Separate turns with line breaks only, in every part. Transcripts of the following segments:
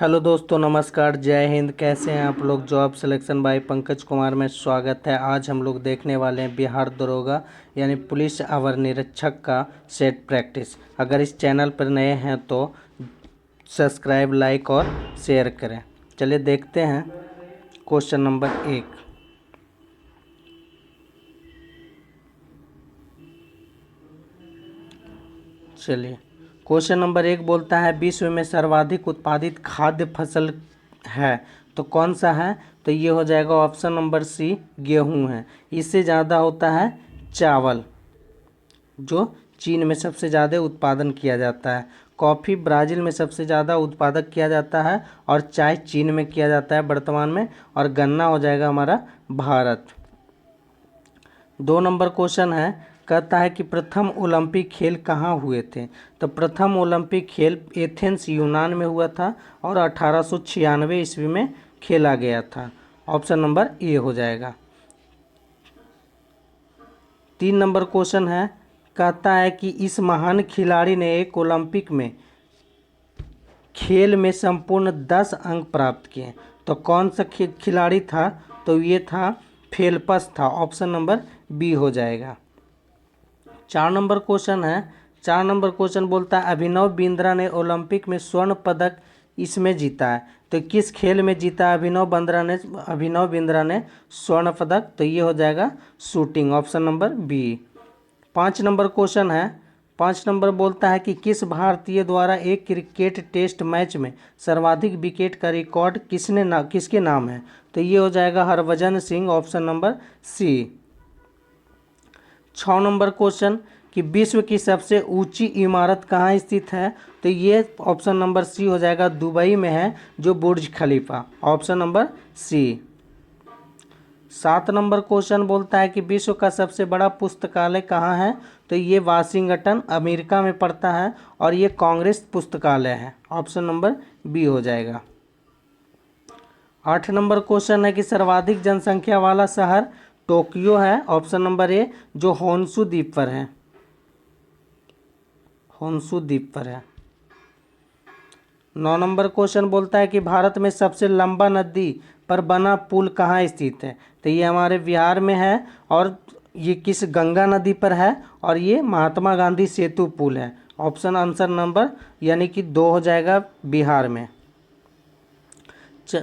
Hello दोस्तों, नमस्कार, जय हिंद। कैसे हैं आप लोग। Job selection bye Pankaj Kumar में स्वागत है। आज हम लोग देखने वाले हैं बिहार दरोगा यानी पुलिस अवर निरीक्षक का सेट प्रैक्टिस। अगर इस चैनल पर नए हैं तो सब्सक्राइब, लाइक और शेयर करें। चलिए देखते हैं क्वेश्चन नंबर 1। चलिए, क्वेश्चन नंबर 1 बोलता है विश्व में सर्वाधिक उत्पादित खाद्य फसल है तो कौन सा है। तो ये हो जाएगा ऑप्शन नंबर सी, गेहूं है। इससे ज़्यादा होता है चावल, जो चीन में सबसे ज़्यादा उत्पादन किया जाता है। कॉफ़ी ब्राज़ील में सबसे ज़्यादा उत्पादक किया जाता है और चाय चीन में किया जाता है वर्तमान में। और गन्ना हो जाएगा हमारा भारत। 2 नंबर क्वेश्चन है, कहता है कि प्रथम ओलंपिक खेल कहाँ हुए थे। तो प्रथम ओलंपिक खेल एथेंस यूनान में हुआ था और 1896 ईस्वी में खेला गया था। ऑप्शन नंबर ए हो जाएगा। 3 नंबर क्वेश्चन है, कहता है कि इस महान खिलाड़ी ने एक ओलंपिक में खेल में संपूर्ण 10 अंक प्राप्त किए। तो कौन सा खिलाड़ी था। तो ये था फेल्प्स था। ऑप्शन नंबर बी हो जाएगा। 4 नंबर क्वेश्चन है। 4 नंबर क्वेश्चन बोलता है अभिनव बिंद्रा ने ओलंपिक में स्वर्ण पदक इसमें जीता है। तो किस खेल में जीता अभिनव बिंद्रा ने स्वर्ण पदक। तो ये हो जाएगा shooting. Option number B. 5 number question है। 5 नंबर बोलता है कि किस भारतीय द्वारा एक क्रिकेट टेस्ट मैच में सर्वाधिक विकेट का रिकॉर्ड किसके नाम है। तो ये हो जाएगा Harbhajan Singh. Option number C. 6 number question कि विश्व की सबसे ऊंची इमारत कहाँ स्थित है। तो ये ऑप्शन नंबर सी हो जाएगा, दुबई में है जो Burj Khalifa. Option number C. 7 number question बोलता है कि विश्व का सबसे बड़ा पुस्तकालय कहाँ है। तो ये वाशिंगटन अमेरिका में पड़ता है और ये कांग्रेस पुस्तकालय है। ऑप्शन नंबर बी हो जाएगा। 8 नंबर क्वेश्चन है कि सर्वाधिक जनसंख्या वाला शहर टोक्यो है। ऑप्शन नंबर ए, जो होन्शु द्वीप पर है। होन्शु द्वीप पर है। 9 नंबर क्वेश्चन बोलता है कि भारत में सबसे लंबा नदी पर बना पुल कहाँ स्थित है। तो ये हमारे बिहार में है और ये किस गंगा नदी पर है और ये महात्मा गांधी सेतु पुल है। ऑप्शन आंसर नंबर यानी कि 2 हो जाएगा बिहार में।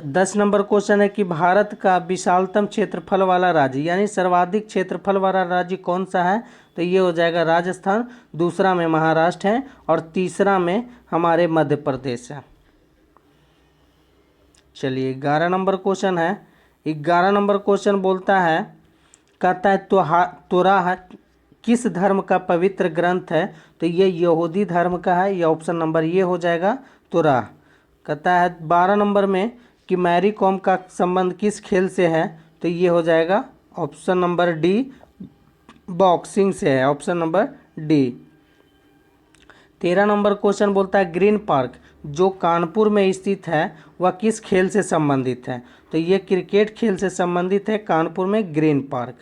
10 नंबर क्वेश्चन है कि भारत का विशालतम क्षेत्रफल वाला राज्य यानी सर्वाधिक क्षेत्रफल वाला राज्य कौन सा है। तो ये हो जाएगा राजस्थान, दूसरा में महाराष्ट्र है और तीसरा में हमारे मध्य प्रदेश है। चलिए 11 नंबर क्वेश्चन है। 11 नंबर क्वेश्चन बोलता है, कहता है तोराह किस धर्म का पवित्र ग्रंथ है। तो ये यहूदी धर्म का है। ये ऑप्शन नंबर ये हो जाएगा तोराह। कहता है 12 नंबर में कि मैरी कॉम का संबंध किस खेल से है। तो ये हो जाएगा ऑप्शन नंबर डी, बॉक्सिंग से है। Option number D. 13 number question बोलता है ग्रीन पार्क जो कानपुर में स्थित है वह किस खेल से संबंधित है। तो ये क्रिकेट खेल से संबंधित है, कानपुर में ग्रीन पार्क।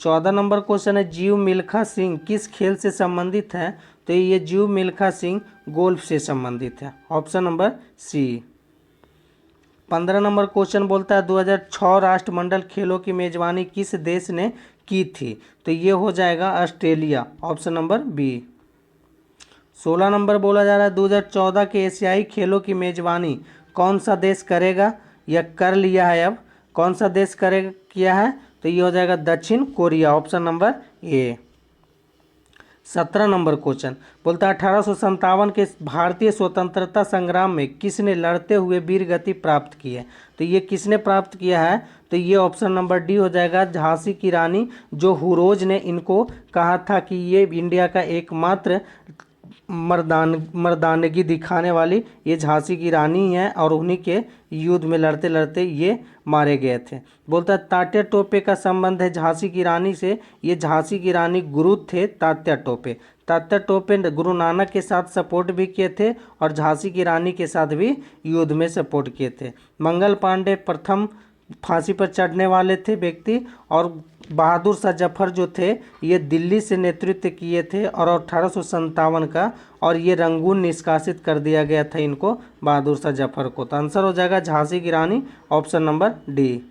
14 नंबर क्वेश्चन है जीव मिल्खा सिंह किस खेल से संबंधित है। तो ये जीव मिल्खा सिंह गोल्फ से संबंधित है। Option number C. 15 number question बोलता है 2006 राष्ट्रमंडल खेलों की मेजबानी किस देश ने की थी। तो ये हो जाएगा Australia. Option number B. 16 number बोला जा रहा है 2014 के एशियाई खेलों की मेजबानी कौन सा देश करेगा या कर लिया है। अब कौन सा देश किया है। तो ये हो जाएगा दक्षिण कोरिया। ऑप्शन नंबर ए। 17 नंबर क्वेश्चन बोलता है 1857 के भारतीय स्वतंत्रता संग्राम में किसने लड़ते हुए वीर गति प्राप्त की है। तो ये किसने प्राप्त किया है। तो ये ऑप्शन नंबर डी हो जाएगा, झांसी की रानी, जो हुरोज ने इनको कहा था कि ये इंडिया का एकमात्र मर्दानगी दिखाने वाली ये झांसी की रानी है और उन्हीं के युद्ध में लड़ते लड़ते ये मारे गए थे। बोलता है तात्या टोपे का संबंध है झांसी की रानी से। ये झांसी की रानी गुरु थे तात्या टोपे। तात्या टोपे गुरु नानक के साथ सपोर्ट भी किए थे और झांसी की रानी के साथ भी युद्ध में सपोर्ट किए थे। मंगल पांडे प्रथम फांसी पर चढ़ने वाले थे व्यक्ति और बहादुर शाह जफर जो थे ये दिल्ली से नेतृत्व किए थे और 1857 का, और ये रंगून निष्कासित कर दिया गया था इनको, बहादुर शाह जफर को। तो आंसर हो जाएगा झांसी की रानी, option number D.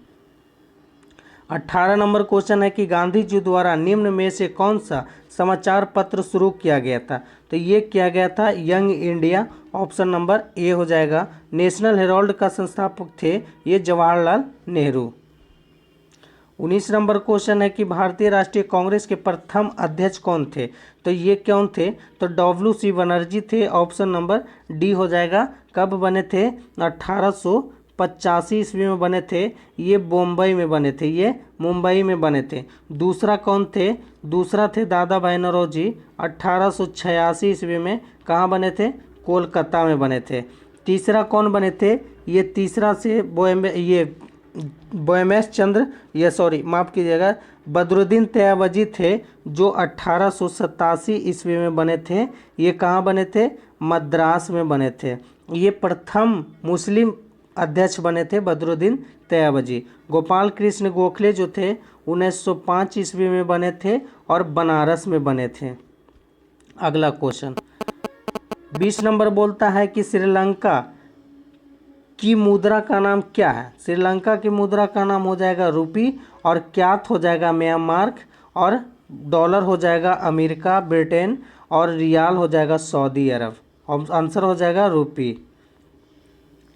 18 number question है कि गांधी जी द्वारा निम्न में से कौन सा समाचार पत्र शुरू किया गया था? तो ये किया गया था यंग इंडिया, ऑप्शन नंबर ए हो जाएगा। नेशनल हेराल्ड का संस्थापक थे ये जवाहरलाल नेहरू। 19 नंबर क्वेश्चन है कि भारतीय राष्ट्रीय कांग्रेस के प्रथम अध्यक्ष कौन थे? तो ये कौन थे? तो WC बनर्जी थे, ऑप्शन नंबर डी हो जाएगा। कब बने थे? 1885 ईस्वी में बने थे। ये बम्बई में बने थे, ये मुंबई में बने थे। दूसरा कौन थे? दूसरा थे दादा भाई नौरोजी, 1886 ईस्वी में कहाँ बने थे? कोलकाता में बने थे। तीसरा कौन बने थे? ये तीसरा से बोयमेश चंद्र, ये सॉरी माफ़ कीजिएगा, बदरुद्दीन तयावजी थे जो 1887 ईस्वी में बने थे। ये कहाँ बने थे? मद्रास में बने थे। ये प्रथम मुस्लिम अध्यक्ष बने थे बदरुद्दीन तयावजी। गोपाल कृष्ण गोखले जो थे 1905 ईस्वी में बने थे और बनारस में बने थे। अगला क्वेश्चन 20 नंबर बोलता है कि श्रीलंका की मुद्रा का नाम क्या है? श्रीलंका की मुद्रा का नाम हो जाएगा रूपी, और क्यात हो जाएगा म्यांमार, और डॉलर हो जाएगा अमेरिका ब्रिटेन, और रियाल हो जाएगा सऊदी अरब। आंसर हो जाएगा रूपी।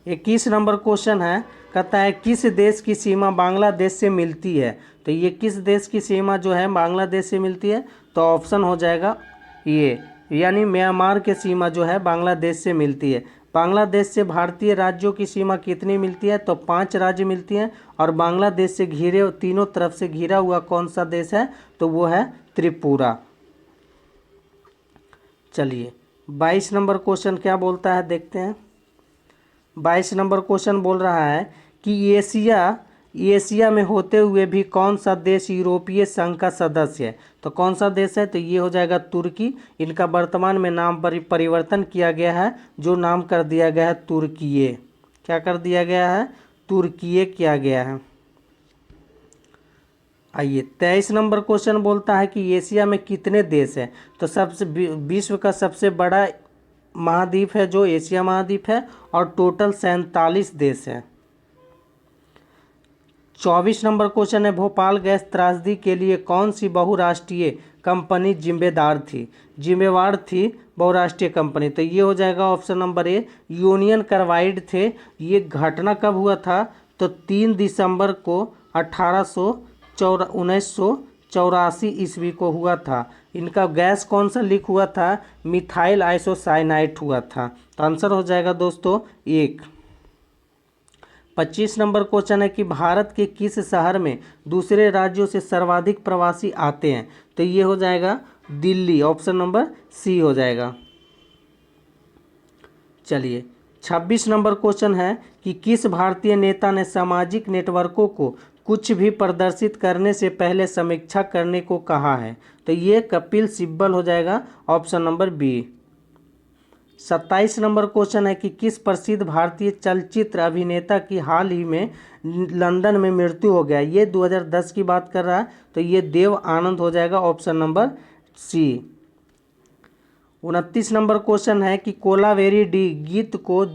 21 नंबर क्वेश्चन है, कहता है किस देश की सीमा बांग्लादेश से मिलती है? तो ये किस देश की सीमा जो है बांग्लादेश से मिलती है? तो ऑप्शन हो जाएगा ये, यानी म्यांमार की सीमा जो है बांग्लादेश से मिलती है। बांग्लादेश से भारतीय राज्यों की सीमा कितनी मिलती है? तो 5 राज्य मिलती हैं। और बांग्लादेश से घिरे, तीनों तरफ से घिरा हुआ कौन सा देश है? तो वो है त्रिपुरा। चलिए 22 नंबर क्वेश्चन क्या बोलता है देखते हैं। 22 नंबर क्वेश्चन बोल रहा है कि एशिया में होते हुए भी कौन सा देश यूरोपीय संघ का सदस्य है? तो कौन सा देश है? तो ये हो जाएगा तुर्की। इनका वर्तमान में नाम परिवर्तन किया गया है, जो नाम कर दिया गया है तुर्कीये। क्या कर दिया गया है? तुर्कीये किया गया है। आइए 23 नंबर क्वेश्चन बोलता है कि एशिया में कितने देश हैं? तो विश्व का सबसे बड़ा महाद्वीप है जो एशिया महाद्वीप है, और टोटल 47 देश हैं। 24 नंबर क्वेश्चन है, भोपाल गैस त्रासदी के लिए कौन सी बहुराष्ट्रीय कंपनी जिम्मेदार थी? जिम्मेवार थी बहुराष्ट्रीय कंपनी। तो ये हो जाएगा ऑप्शन नंबर ए, यूनियन कार्बाइड थे। ये घटना कब हुआ था? तो 3 दिसंबर को 1984 ईस्वी को हुआ था। इनका गैस कौन सा लीक हुआ था? मिथाइल आइसोसाइनाइड हुआ था। तो आंसर हो जाएगा दोस्तों 1। 25 नंबर क्वेश्चन है कि भारत के किस शहर में दूसरे राज्यों से सर्वाधिक प्रवासी आते हैं? तो ये हो जाएगा दिल्ली, ऑप्शन नंबर सी हो जाएगा। चलिए 26 नंबर क्वेश्चन है कि किस भारतीय नेता ने सामाजिक नेटवर्कों को कुछ भी प्रदर्शित करने से पहले समीक्षा करने को कहा है? तो ये कपिल सिब्बल हो जाएगा, option number B. 27 number question है कि किस प्रसिद्ध भारतीय चलचित्र अभिनेता की हाल ही में लंदन में मृत्यु हो गया? ये 2010 की बात कर रहा है, तो ये देव आनंद हो जाएगा, option number C. 29 number question है कि कोलावेरी डी गीत को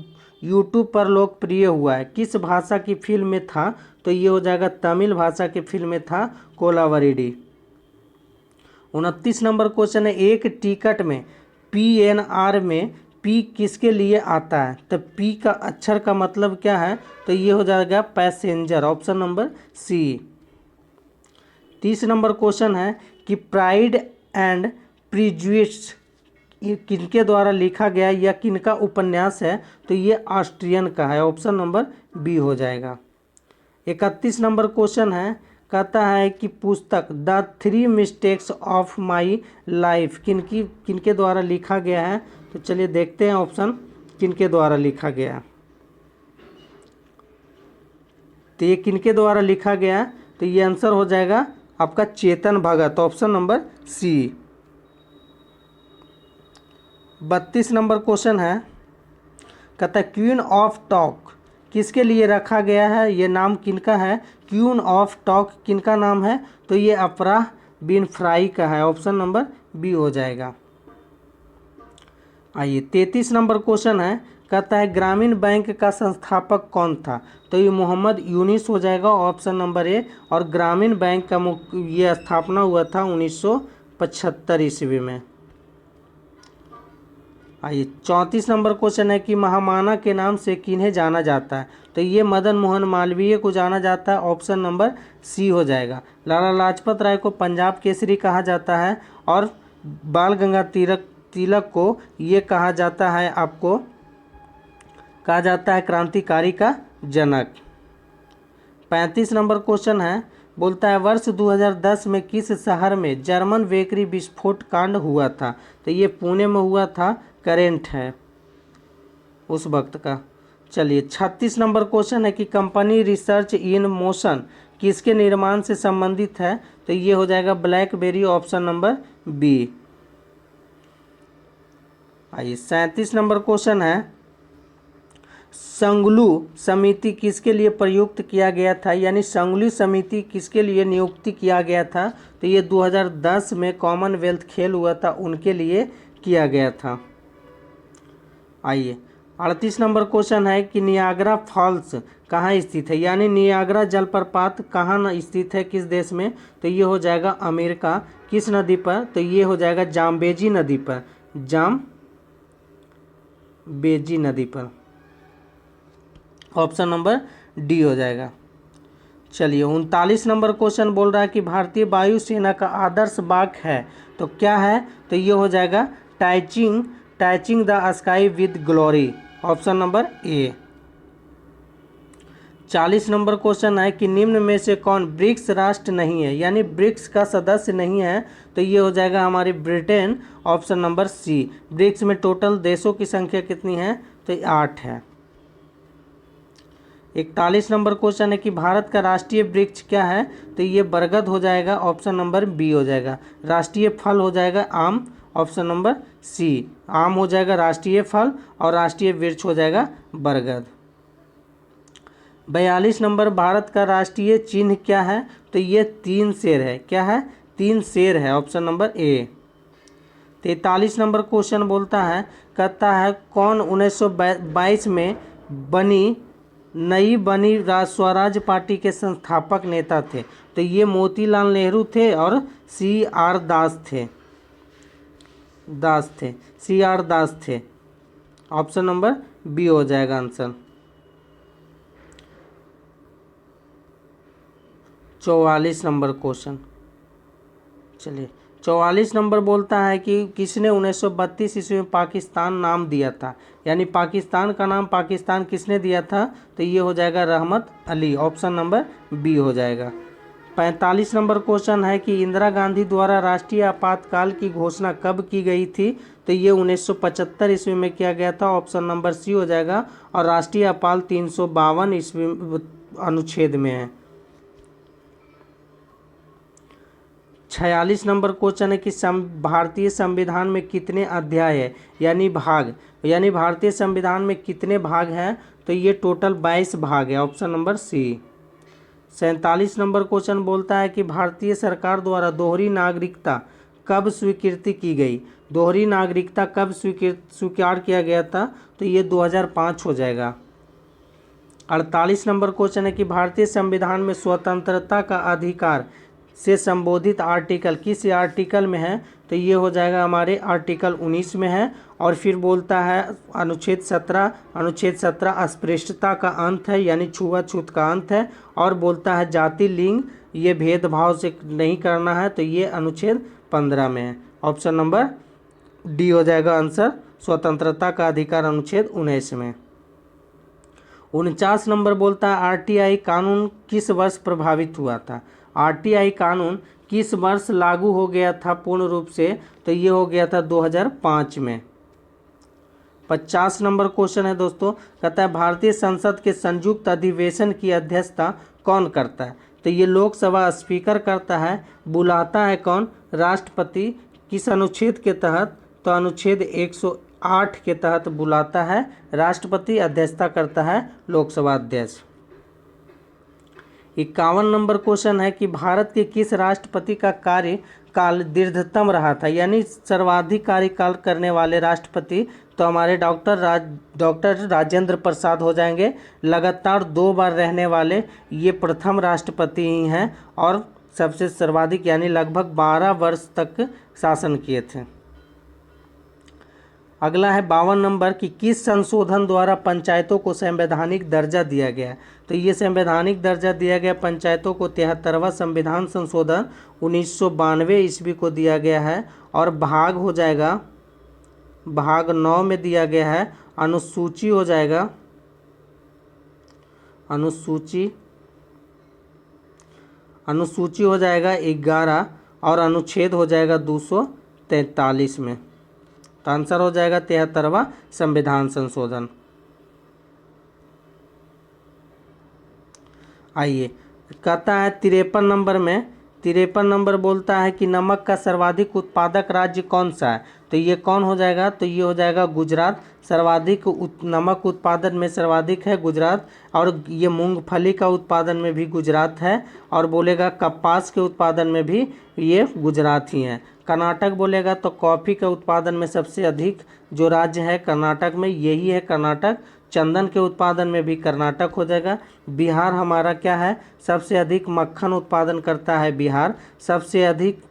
यूट्यूब पर लोकप्रिय हुआ है, किस भाषा की फिल्म में था? तो ये हो जाएगा तमिल भाषा की फिल्म में था कोलावेरी डी। 29 नंबर क्वेश्चन है, एक टिकट में PNR में P किसके लिए आता है? तो P का अक्षर का मतलब क्या है? तो ये हो जाएगा passenger, option number C. 30 number question है कि प्राइड एंड प्रिजुडिस किनके द्वारा लिखा गया या किनका उपन्यास है? तो ये ऑस्ट्रियन का है, ऑप्शन नंबर बी हो जाएगा। 31 नंबर क्वेश्चन है, कहता है कि पुस्तक the 3 mistakes of my life किनके द्वारा लिखा गया है? तो चलिए देखते हैं ऑप्शन किनके द्वारा लिखा गया। तो ये किनके द्वारा लिखा गया? तो ये आंसर हो जाएगा आपका Chetan Bhagat, option number C. 32 number question है, कहता है क्वीन ऑफ टॉक किसके लिए रखा गया है, ये नाम किनका है, क्वीन ऑफ टॉक किनका नाम है, तो ये ओपरा विनफ्राई का है। ऑप्शन नंबर बी हो जाएगा। आइए 33 नंबर क्वेश्चन है, कहता है ग्रामीण बैंक का संस्थापक कौन था, तो ये मोहम्मद यूनिस हो जाएगा। ऑप्शन नंबर ए। और ग्रामीण बैंक का ये स्थापना हुआ था 1975 ईस्वी में। आइए 34 नंबर क्वेश्चन है कि महामाना के नाम से किन्हें जाना जाता है, तो ये मदन मोहन मालवीय को जाना जाता है। ऑप्शन नंबर सी हो जाएगा। लाला लाजपत राय को पंजाब केसरी कहा जाता है और बाल गंगाधर तिलक को ये कहा जाता है, आपको कहा जाता है क्रांतिकारी का जनक। 35 नंबर क्वेश्चन है, बोलता है वर्ष 2010 में किस शहर में जर्मन बेकरी विस्फोट कांड हुआ था, तो ये पुणे में हुआ था। करेंट है उस वक्त का। चलिए 36 नंबर क्वेश्चन है कि कंपनी रिसर्च इन मोशन किसके निर्माण से संबंधित है, तो ये हो जाएगा ब्लैकबेरी। Option number B. आइए 37 नंबर क्वेश्चन है, संगलू समिति किसके लिए प्रयुक्त किया गया था, यानी संगलू समिति किसके लिए नियुक्ति किया गया था, तो ये 2010 में कॉमनवेल्थ खेल हुआ था उनके लिए किया गया था। आइए 38 नंबर क्वेश्चन है कि नियाग्रा फॉल्स कहाँ स्थित है, यानी नियाग्रा जलप्रपात कहाँ स्थित है, किस देश में, तो ये हो जाएगा अमेरिका। किस नदी पर, तो ये हो जाएगा जाम्बेजी नदी पर, जाम्बेजी नदी पर। ऑप्शन नंबर डी हो जाएगा। चलिए 39 नंबर क्वेश्चन बोल रहा है कि भारतीय वायुसेना का आदर्श बाग है, तो क्या है, तो ये हो जाएगा touching the sky with glory. Option number A. 40 number question है कि निम्न में से कौन ब्रिक्स राष्ट्र नहीं है, यानी ब्रिक्स का सदस्य नहीं है, तो ये हो जाएगा हमारी Britain. Option number C. BRICS में टोटल देशों की संख्या कितनी है, तो 8 है। 41 नंबर क्वेश्चन है कि भारत का राष्ट्रीय वृक्ष क्या है, तो ये बरगद हो जाएगा। ऑप्शन नंबर बी हो जाएगा। राष्ट्रीय फल हो जाएगा आम। Option number C. आम हो जाएगा राष्ट्रीय फल और राष्ट्रीय वृक्ष हो जाएगा बरगद। 42 नंबर, भारत का राष्ट्रीय चिन्ह क्या है, तो ये 3 शेर है। क्या है, 3 शेर है। ऑप्शन नंबर ए। 43 नंबर क्वेश्चन बोलता है, कहता है कौन 1922 में नई बनी स्वराज पार्टी के संस्थापक नेता थे, तो ये मोतीलाल नेहरू थे और CR दास थे। ऑप्शन नंबर बी हो जाएगा आंसर। 44 नंबर क्वेश्चन, चलिए 44 नंबर बोलता है कि किसने 1932 ईस्वी में पाकिस्तान नाम दिया था, यानी पाकिस्तान का नाम पाकिस्तान किसने दिया था, तो ये हो जाएगा रहमत अली। ऑप्शन नंबर बी हो जाएगा। 45 नंबर क्वेश्चन है कि इंदिरा गांधी द्वारा राष्ट्रीय आपातकाल की घोषणा कब की गई थी, तो ये 1975 ईस्वी में किया गया था। ऑप्शन नंबर सी हो जाएगा। और राष्ट्रीय आपात 352 ईस्वी अनुच्छेद में है। 46 नंबर क्वेश्चन है कि भारतीय संविधान में कितने अध्याय है, यानी भाग, यानी भारतीय संविधान में कितने भाग हैं, तो ये टोटल 22 भाग है। Option number C. 47 number question बोलता है कि भारतीय सरकार द्वारा दोहरी नागरिकता कब स्वीकृति की गई, दोहरी नागरिकता कब स्वीकार किया गया था, तो ये 2005 हो जाएगा। 48 नंबर क्वेश्चन है कि भारतीय संविधान में स्वतंत्रता का अधिकार से संबोधित आर्टिकल किस आर्टिकल में है, तो ये हो जाएगा हमारे आर्टिकल 19 में है। और फिर बोलता है अनुच्छेद 17 अस्पृश्यता का अंत है, यानी छुआछूत का अंत है। और बोलता है जाति लिंग ये भेदभाव से नहीं करना है, तो ये अनुच्छेद 15 में है। ऑप्शन नंबर डी हो जाएगा आंसर, स्वतंत्रता का अधिकार अनुच्छेद 19 में। 49 नंबर बोलता है RTI कानून किस वर्ष प्रभावित हुआ था, RTI कानून किस वर्ष लागू हो गया था पूर्ण रूप से, तो ये हो गया था 2005 में। 50 नंबर क्वेश्चन है दोस्तों, कहता है भारतीय संसद के संयुक्त अधिवेशन की अध्यक्षता कौन करता है, तो ये लोकसभा स्पीकर करता है। बुलाता है कौन, राष्ट्रपति। किस अनुच्छेद के तहत, तो अनुच्छेद 8 के तहत बुलाता है राष्ट्रपति, अध्यक्षता करता है लोकसभा अध्यक्ष। 51 नंबर क्वेश्चन है कि भारत के किस राष्ट्रपति का कार्यकाल दीर्घतम रहा था, यानी सर्वाधिक कार्यकाल करने वाले राष्ट्रपति तो हमारे डॉक्टर राजेंद्र प्रसाद हो जाएंगे। लगातार 2 बार रहने वाले ये प्रथम राष्ट्रपति ही हैं और सबसे सर्वाधिक यानी लगभग 12 वर्ष तक शासन किए थे। अगला है 52 नंबर कि किस संशोधन द्वारा पंचायतों को संवैधानिक दर्जा दिया गया। तो ये संवैधानिक दर्जा दिया गया पंचायतों को 73वां संविधान संशोधन 1992 ईस्वी को दिया गया है और भाग हो जाएगा, भाग 9 में दिया गया है। अनुसूची हो जाएगा, अनुसूची हो जाएगा 11 और अनुच्छेद हो जाएगा 243 में। तो आंसर हो जाएगा 73वां संविधान संशोधन। आइए, कहता है 53 नंबर में, 53 नंबर बोलता है कि नमक का सर्वाधिक उत्पादक राज्य कौन सा है। तो ये कौन हो जाएगा, तो ये हो जाएगा गुजरात। सर्वाधिक नमक उत्पादन में सर्वाधिक है गुजरात, और ये मूंगफली का उत्पादन में भी गुजरात है, और बोलेगा कपास के उत्पादन में भी ये गुजरात ही है। कर्नाटक बोलेगा तो कॉफ़ी के उत्पादन में सबसे अधिक जो राज्य है कर्नाटक में यही है कर्नाटक। चंदन के उत्पादन में भी कर्नाटक हो जाएगा। बिहार हमारा क्या है, सबसे अधिक मक्खन उत्पादन करता है बिहार, सबसे अधिक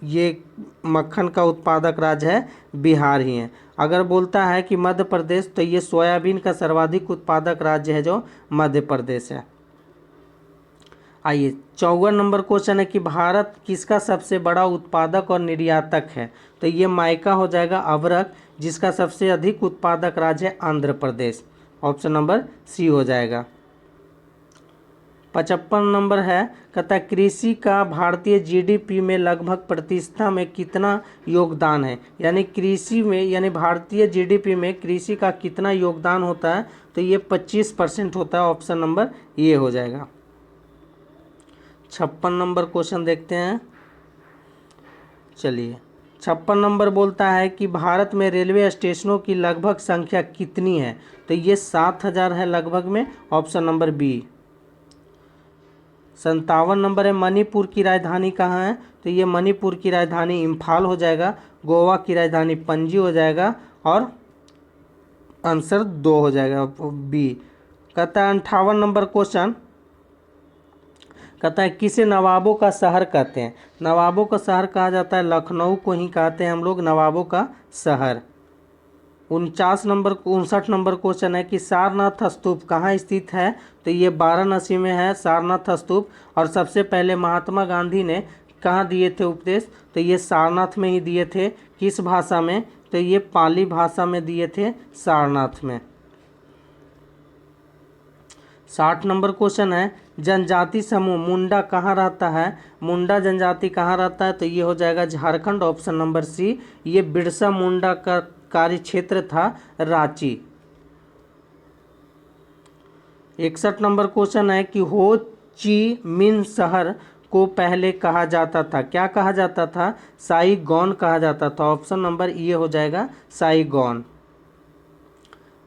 ये मक्खन का उत्पादक राज्य है बिहार ही है। अगर बोलता है कि मध्य प्रदेश तो ये सोयाबीन का सर्वाधिक उत्पादक राज्य है जो मध्य प्रदेश है। आइए, 54 नंबर क्वेश्चन है कि भारत किसका सबसे बड़ा उत्पादक और निर्यातक है। तो ये मायका हो जाएगा अवरक, जिसका सबसे अधिक उत्पादक राज्य है आंध्र प्रदेश। ऑप्शन नंबर सी हो जाएगा। 55 नंबर है, कहता है कृषि का भारतीय जीडीपी में लगभग प्रतिशत में कितना योगदान है, यानी कृषि में यानी भारतीय जीडीपी में कृषि का कितना योगदान होता है। तो ये 25% होता है। ऑप्शन नंबर ये हो जाएगा। 56 नंबर क्वेश्चन देखते हैं। चलिए, 56 नंबर बोलता है कि भारत में रेलवे स्टेशनों की लगभग संख्या कितनी है। तो ये 7000 है लगभग में। Option number B. 57 नंबर है, मणिपुर की राजधानी कहाँ है। तो ये मणिपुर की राजधानी इम्फाल हो जाएगा। गोवा की राजधानी पणजी हो जाएगा और आंसर 2 हो जाएगा बी। कहता है 58 नंबर क्वेश्चन, कहता है किसे नवाबों का शहर कहते हैं। नवाबों का शहर कहा जाता है लखनऊ को ही कहते हैं हम लोग नवाबों का शहर। 59 नंबर क्वेश्चन है कि सारनाथ स्तूप कहाँ स्थित है। तो ये वाराणसी में है सारनाथ स्तूप। और सबसे पहले महात्मा गांधी ने कहाँ दिए थे उपदेश। तो ये सारनाथ में ही दिए थे। किस भाषा में, तो ये पाली भाषा में दिए थे सारनाथ में। 60 नंबर क्वेश्चन है, जनजाति समूह मुंडा कहाँ रहता है। मुंडा जनजाति कहाँ रहता है। तो ये हो जाएगा झारखंड। ऑप्शन नंबर सी। ये बिरसा मुंडा का कार्य क्षेत्र था रांची। 61 नंबर क्वेश्चन है कि हो ची मिन शहर को पहले कहा जाता था। क्या कहा जाता था, साइगॉन कहा जाता था। ऑप्शन नंबर ये हो जाएगा साइगॉन।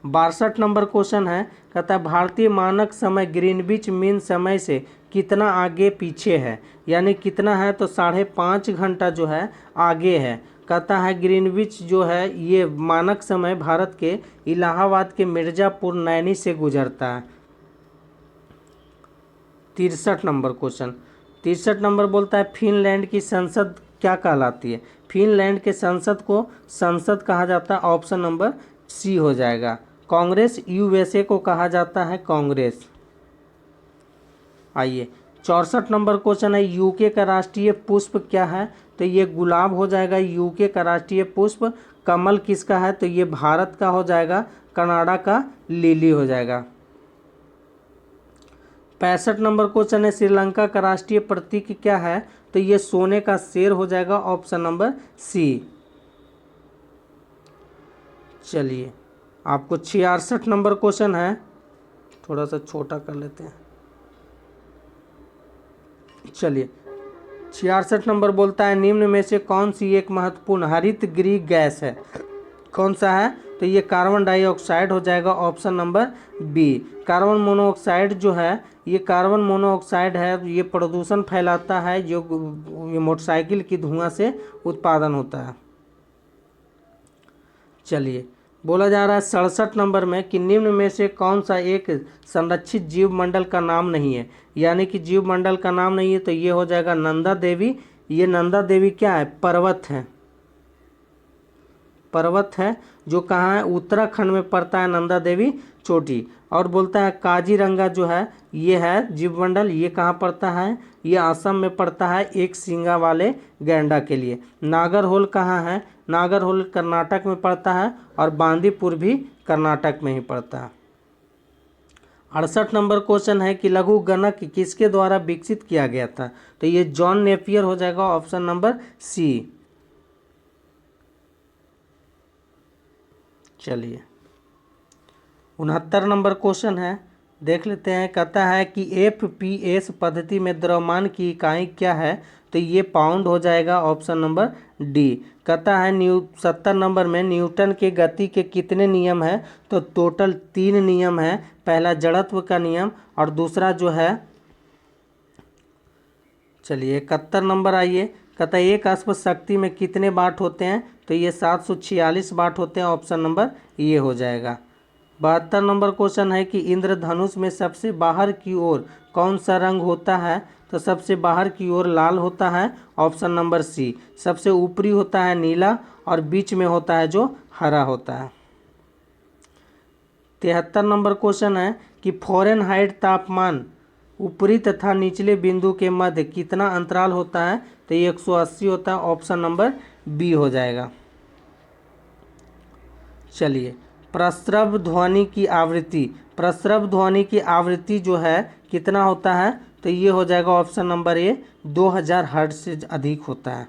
62 नंबर क्वेश्चन है, कहता है भारतीय मानक समय ग्रीनविच मीन समय से कितना आगे पीछे है, यानी कितना है। तो 5.5 घंटा जो है आगे है। कहता है ग्रीनविच जो है ये मानक समय भारत के इलाहाबाद के मिर्ज़ापुर नैनी से गुजरता है। 63 नंबर क्वेश्चन, 63 नंबर बोलता है फिनलैंड की संसद क्या कहलाती है। फिनलैंड के संसद को संसद कहा जाता है। ऑप्शन नंबर सी हो जाएगा। कांग्रेस यूएसए को कहा जाता है कांग्रेस। आइए, 64 नंबर क्वेश्चन है यूके का राष्ट्रीय पुष्प क्या है। तो ये गुलाब हो जाएगा यूके का राष्ट्रीय पुष्प। कमल किसका है, तो ये भारत का हो जाएगा। कनाडा का लिली हो जाएगा। 65 नंबर क्वेश्चन है श्रीलंका का राष्ट्रीय प्रतीक क्या है। तो ये सोने का शेर हो जाएगा। Option number C. चलिए, आपको 66 नंबर क्वेश्चन है, थोड़ा सा छोटा कर लेते हैं। चलिए, 66 नंबर बोलता है निम्न में से कौन सी एक महत्वपूर्ण हरित गृह गैस है। कौन सा है, तो ये कार्बन डाइऑक्साइड हो जाएगा option number B. Carbon monoxide जो है, ये कार्बन मोनोऑक्साइड है, ये प्रदूषण फैलाता है, जो ये मोटरसाइकिल की धुआं से उत्पादन होता है। चलिए, बोला जा रहा है 67 नंबर में कि निम्न में से कौन सा एक संरक्षित जीव मंडल का नाम नहीं है, यानी कि जीव मंडल का नाम नहीं है, तो ये हो जाएगा नंदा देवी। ये नंदा देवी क्या है, पर्वत है, पर्वत है जो कहाँ है, उत्तराखंड में पड़ता है नंदा देवी चोटी। और बोलता है काजीरंगा जो है, ये है जीवमंडल, ये कहाँ पड़ता है, ये असम में पड़ता है एक सींगा वाले गैंडा के लिए। नागरहोल कहाँ है, नागरहोल कर्नाटक में पड़ता है, और बांदीपुर भी कर्नाटक में ही पड़ता है। 68 नंबर क्वेश्चन है कि लघु गणक किसके द्वारा विकसित किया गया था, तो ये जॉन नेपियर हो जाएगा ऑप्शन नंबर सी। चलिए, 69 नंबर क्वेश्चन है, देख लेते हैं। कहता है कि FPS पद्धति में द्रव्यमान की इकाई क्या है, तो ये पाउंड हो जाएगा ऑप्शन नंबर डी। कहता है 70 नंबर में न्यूटन के गति के कितने नियम है, तो टोटल 3 नियम है। पहला जड़त्व का नियम, और दूसरा जो है, चलिए 71 नंबर आइए। कहता है एक अस्प शक्ति में कितने वाट होते हैं, तो ये 746 वाट होते हैं, ऑप्शन नंबर ये हो जाएगा। 72 नंबर क्वेश्चन है कि इंद्रधनुष में सबसे बाहर की ओर कौन सा रंग होता है, तो सबसे बाहर की ओर लाल होता है, ऑप्शन नंबर सी। सबसे ऊपरी होता है नीला, और बीच में होता है जो हरा होता है। 73 नंबर क्वेश्चन है कि फ़ारेनहाइट तापमान ऊपरी तथा निचले बिंदु के मध्य कितना अंतराल होता है, तो ये 180 होता है, ऑप्शन नंबर बी हो जाएगा। चलिए, प्रस्रव ध्वनि की आवृत्ति, प्रस्रव ध्वनि की आवृत्ति जो है कितना होता है, तो ये हो जाएगा ऑप्शन नंबर ए, 2000 हर्ट्ज से अधिक होता है।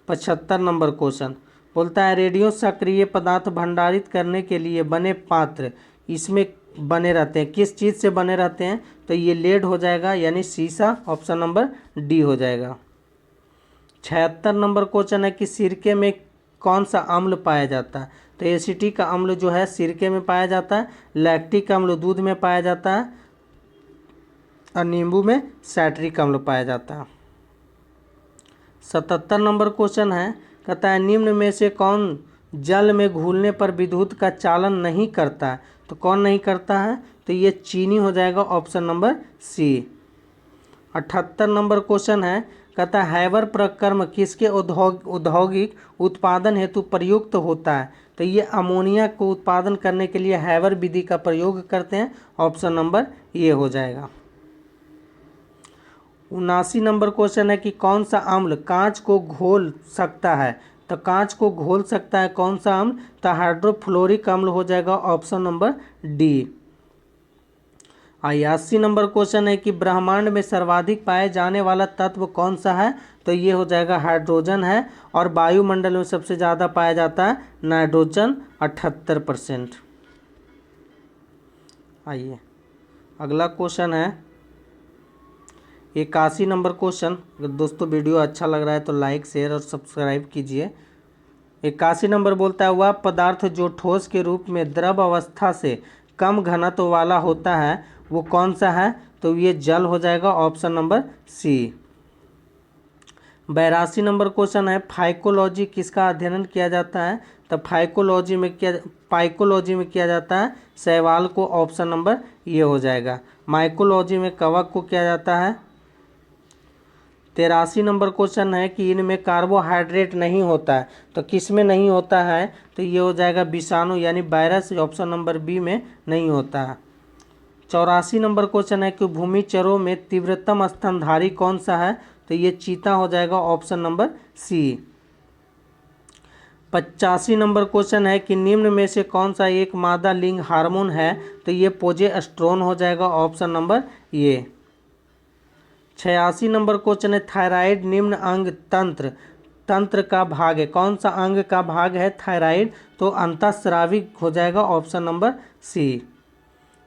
75 नंबर क्वेश्चन बोलता है रेडियो सक्रिय पदार्थ भंडारित करने के लिए बने पात्र इसमें बने रहते हैं, किस चीज़ से बने रहते हैं, तो ये लेड हो जाएगा, यानी शीशा, ऑप्शन नंबर डी हो जाएगा। 76 नंबर क्वेश्चन है कि सिरके में कौन सा अम्ल पाया जाता है, तो एसिटिक का अम्ल जो है सिरके में पाया जाता है, लैक्टिक अम्ल दूध में पाया जाता है, और नींबू में साइट्रिक अम्ल पाया जाता है। 77 नंबर क्वेश्चन है, कहता है निम्न में से कौन जल में घुलने पर विद्युत का चालन नहीं करता है, तो कौन नहीं करता है, तो ये चीनी हो जाएगा, option number C. 78 number question है, कहता है हैबर प्रक्रम किसके औद्योगिक उत्पादन हेतु प्रयुक्त होता है, तो ये अमोनिया को उत्पादन करने के लिए हैबर विधि का प्रयोग करते हैं, ऑप्शन नंबर ये हो जाएगा। 79 नंबर क्वेश्चन है कि कौन सा अम्ल कांच को घोल सकता है, तो कांच को घोल सकता है कौन सा अम्ल, तो हाइड्रोफ्लोरिक अम्ल हो जाएगा, option number D. 80 number question है कि ब्रह्मांड में सर्वाधिक पाए जाने वाला तत्व कौन सा है, तो ये हो जाएगा हाइड्रोजन है, और वायुमंडल में सबसे ज़्यादा पाया जाता है नाइट्रोजन 78%। आइए, अगला क्वेश्चन है 81 नंबर क्वेश्चन। अगर दोस्तों वीडियो अच्छा लग रहा है तो लाइक, शेयर और सब्सक्राइब कीजिए। 81 नंबर बोलता है वह पदार्थ जो ठोस के रूप में द्रव अवस्था से कम घनत्व वाला होता है वो कौन सा है, तो ये जल हो जाएगा, option number C. 82 number question है फाइकोलॉजी किसका अध्ययन किया जाता है, तो पाइकोलॉजी में किया जाता है शैवाल को, ऑप्शन नंबर ये हो जाएगा। माइकोलॉजी में कवक को किया जाता है। 83 नंबर क्वेश्चन है कि इनमें कार्बोहाइड्रेट नहीं होता है, तो किस में नहीं होता है, तो ये हो जाएगा विषाणु यानी वायरस, ऑप्शन नंबर बी में नहीं होता है। 84 नंबर क्वेश्चन है कि भूमिचरों में तीव्रतम स्तनधारी कौन सा है, तो ये चीता हो जाएगा, option number C. 85 number question है कि निम्न में से कौन सा एक मादा लिंग हार्मोन है, तो ये प्रोजेस्टेरोन हो जाएगा, ऑप्शन नंबर ये। 86 नंबर क्वेश्चन है थायराइड निम्न अंग तंत्र का भाग है, कौन सा अंग का भाग है थायराइड, तो अंतःस्रावी हो जाएगा, option number C.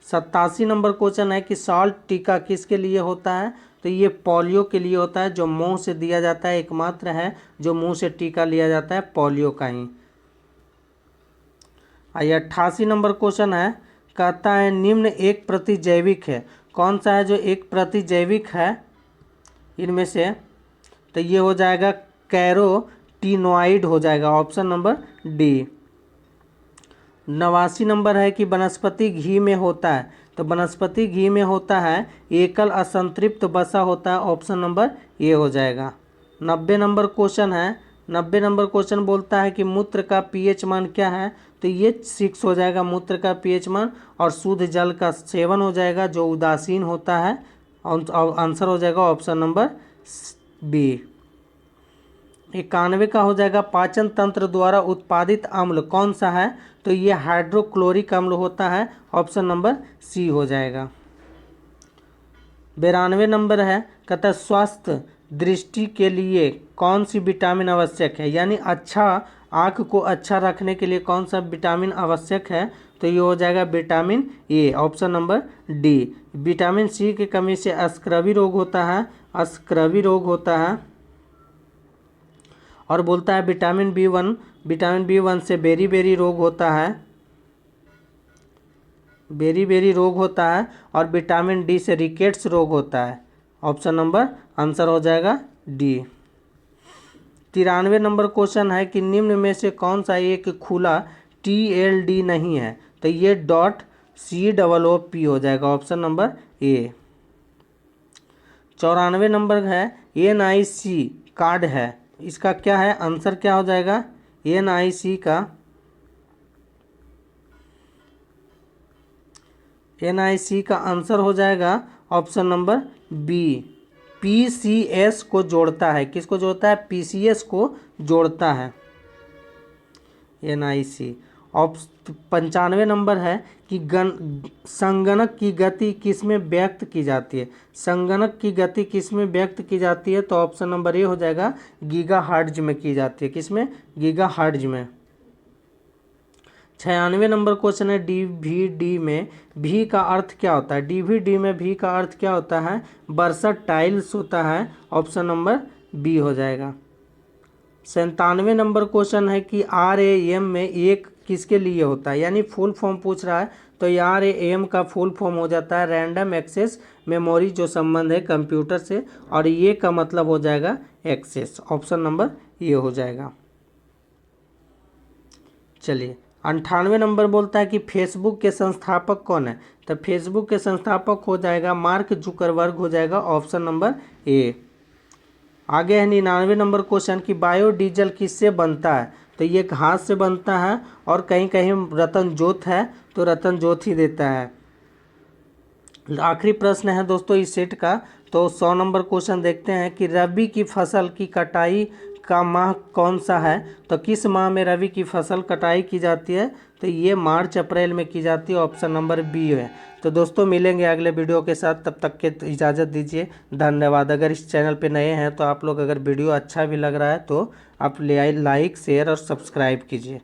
87 number question है कि सॉल्ट टीका किसके लिए होता है, तो ये पोलियो के लिए होता है, जो मुंह से दिया जाता है, एकमात्र है जो मुंह से टीका लिया जाता है पोलियो का ही। आइए 88 नंबर क्वेश्चन है, कहता है निम्न एक प्रतिजैविक है। कौन सा है जो एक प्रतिजैविक है इनमें से? तो ये हो जाएगा कैरोटीनॉइड हो जाएगा, ऑप्शन नंबर डी। 89 नंबर है कि वनस्पति घी में होता है। तो वनस्पति घी में होता है एकल असंतृप्त वसा होता है, ऑप्शन नंबर ए हो जाएगा। 90 नंबर क्वेश्चन है, 90 नंबर क्वेश्चन बोलता है कि मूत्र का पीएच मान क्या है? तो ये 6 हो जाएगा मूत्र का पीएच मान। और शुद्ध जल का सेवन हो जाएगा जो उदासीन होता है, आंसर हो जाएगा ऑप्शन नंबर बी। 91 का हो जाएगा पाचन तंत्र द्वारा उत्पादित अम्ल कौन सा है? तो ये हाइड्रोक्लोरिक अम्ल होता है, ऑप्शन नंबर सी हो जाएगा। 92 नंबर है, कहता है स्वास्थ्य दृष्टि के लिए कौन सी विटामिन आवश्यक है? यानी अच्छा आँख को अच्छा रखने के लिए कौन सा विटामिन आवश्यक है? तो ये हो जाएगा vitamin A, option number D. Vitamin C की कमी से स्क्रवी रोग होता है, स्क्रवी रोग होता है। और बोलता है विटामिन बी1 से बेरी रोग होता है, बेरी रोग होता है। और विटामिन डी से रिकेट्स रोग होता है, ऑप्शन नंबर आंसर हो जाएगा डी। 93 नंबर क्वेश्चन है कि निम्न में से कौन सा एक खुला TLD नहीं है? तो ये .COOP हो जाएगा, ऑप्शन नंबर ए। 94 नंबर है NIC कार्ड है, इसका क्या है आंसर? क्या हो जाएगा NIC का आंसर हो जाएगा ऑप्शन नंबर बी। PCS को जोड़ता है, किसको जोड़ता है? PCS को जोड़ता है NIC। 95 नंबर है कि संगणक की गति किसमें व्यक्त की जाती है? संगणक की गति किसमें व्यक्त की जाती है? तो ऑप्शन नंबर ए हो जाएगा गीगाहर्ट्ज में की जाती है, किसमें? गीगाहर्ट्ज में। 96 नंबर क्वेश्चन है DVD में भी का अर्थ क्या होता है? DVD में भी का अर्थ क्या होता है? वर्सटाइल्स होता है, ऑप्शन नंबर बी हो जाएगा। 97 नंबर क्वेश्चन है कि RAM में एक किसके लिए होता है? यानी फुल फॉर्म पूछ रहा है, तो RAM का फुल फॉर्म हो जाता है रैंडम एक्सेस मेमोरी, जो संबंध है कंप्यूटर से। और ये का मतलब हो जाएगा एक्सेस, ऑप्शन नंबर ये हो जाएगा। चलिए 98 नंबर बोलता है कि फेसबुक के संस्थापक कौन है? तो फेसबुक के संस्थापक हो जाएगा मार्क जुकरबर्ग हो जाएगा, ऑप्शन नंबर ए। आगे है 99 नंबर क्वेश्चन कि बायोडीजल किससे बनता है? तो ये घास से बनता है। और कहीं कहीं रतन जोत है तो रतन जोत ही देता है। आखिरी प्रश्न है दोस्तों इस सेट का, तो 100 नंबर क्वेश्चन देखते हैं कि रबी की फसल की कटाई का माह कौन सा है? तो किस माह में रबी की फसल कटाई की जाती है? तो ये मार्च अप्रैल में की जाती है, ऑप्शन नंबर बी है। तो दोस्तों मिलेंगे अगले वीडियो के साथ, तब तक के इजाज़त दीजिए, धन्यवाद। अगर इस चैनल पे नए हैं तो आप लोग अगर वीडियो अच्छा भी लग रहा है तो आप लाइक शेयर और सब्सक्राइब कीजिए।